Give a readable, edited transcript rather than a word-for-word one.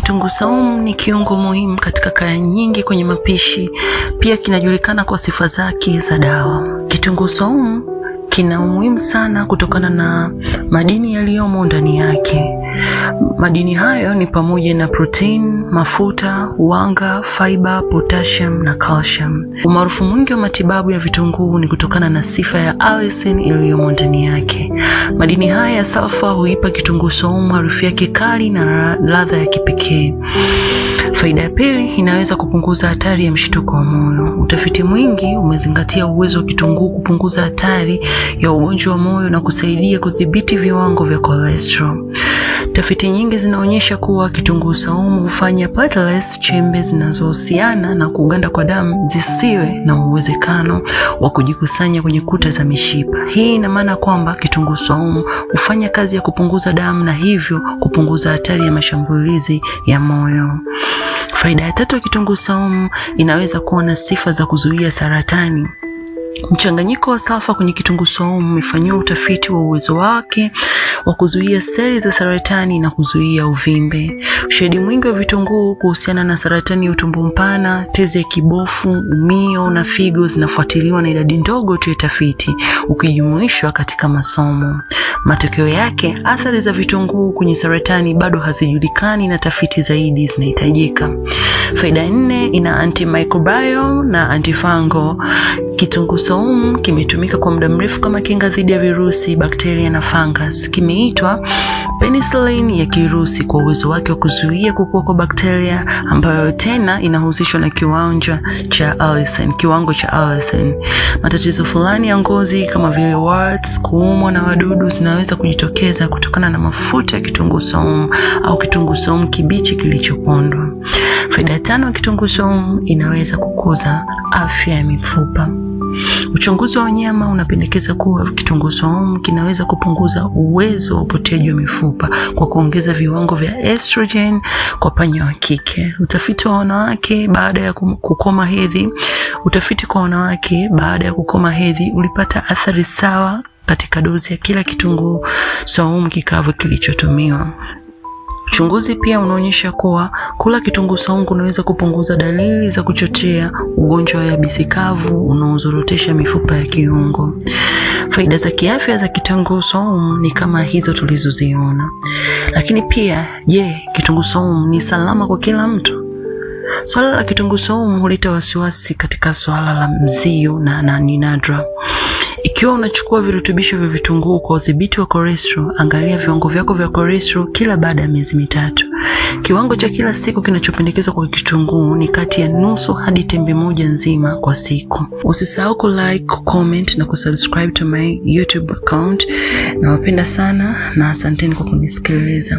Kitunguu saumu ni kiungo muhimu katika kaya nyingi kwenye mapishi. Pia kinajulikana kwa sifa zake za dawa. Kitunguu saumu kina umuhimu sana kutokana na madini yaliyomo ndani yake. Madini hayo ni pamoja na protein, mafuta, wanga, fiber, potassium na calcium. Umaarufu mwingi wa matibabu ya vitunguu ni kutokana na sifa ya allicin iliyomo ndani yake. Madini haya ya sulfur huipa kitunguu saumu harufu yake kali na ladha ya kipekee. Faida ya pili, inaweza kupunguza hatari ya mshtuko wa moyo. Utafiti mwingi umezingatia uwezo wa kitunguu kupunguza hatari ya ugonjwa wa moyo na kusaidia kudhibiti viwango vya cholesterol. Tafiti nyingi zinaonyesha kuwa kitunguu saumu hufanya platelets, chembe zinazohusiana na kuganda kwa damu, zisiwe na uwezekano wa kujikusanya kwenye kuta za mishipa. Hii ina maana kwamba kitunguu saumu hufanya kazi ya kupunguza damu na hivyo kupunguza hatari ya mashambulizi ya moyo. Faida ya tatu ya kitunguu saumu, inaweza kuwa na sifa za kuzuia saratani. Mchanganyiko wa sulfur kwenye kitunguu saumu umefanyiwa utafiti wa uwezo wake wa kuzuia seli za saratani na kuzuia uvimbe. Ushahidi mwingi wa vitunguu kuhusiana na saratani ya utumbo mpana, tezi ya kibofu, umio na figo zinafuatiliwa na idadi ndogo tu ya tafiti ukijumuishwa katika masomo. Matokeo yake, athari za vitunguu kwenye saratani bado hazijulikani na tafiti zaidi zinahitajika. Faida ya nne, ina antimicrobial na antifungal. Kitunguu saumu kimetumika kwa muda mrefu kama kinga dhidi ya virusi, bakteria na fungus. Kimeitwa penicillin ya Kirusi kwa uwezo wake wa kuzuia kukua kwa bakteria, ambayo tena inahusishwa na kiwango cha allicin. Matatizo fulani ya ngozi kama vile warts, kuumwa na wadudu zinaweza kujitokeza kutokana na mafuta ya kitunguu saumu au kitunguu saumu kibichi kilichopondwa. Faida ya tano ya kitunguu saumu, inaweza kukuza afya ya mifupa. Uchunguzi wa wanyama unapendekeza kuwa kitunguu saumu kinaweza kupunguza uwezo wa upoteaji wa mifupa kwa kuongeza viwango vya estrogen kwa panya wa kike. Utafiti kwa wanawake baada ya kukoma hedhi ulipata athari sawa katika dozi ya kila kitunguu saumu kikavu kilichotumiwa. Uchunguzi pia unaonyesha kuwa kula kitunguu saumu kunaweza kupunguza dalili za kuchochea ugonjwa wa yabisi kavu unaozorotesha mifupa ya kiungo. Faida za kiafya za kitunguu saumu ni kama hizo tulizoziona. Lakini pia, kitunguu saumu ni salama kwa kila mtu? Swala la kitunguu saumu huleta wasiwasi katika swala la mzio na ni nadra. Ikiwa unachukua virutubisho vya vitunguu kwa udhibiti wa cholesterol, angalia viwango vyako vya cholesterol kila baada ya miezi 3. Kiwango cha kila siku kinachopendekezwa kwa kitunguu ni kati ya nusu hadi tembe moja nzima kwa siku. Usisahau ku-like, comment na kusubscribe to my YouTube account. Nawapenda sana na asanteni kwa kunisikiliza.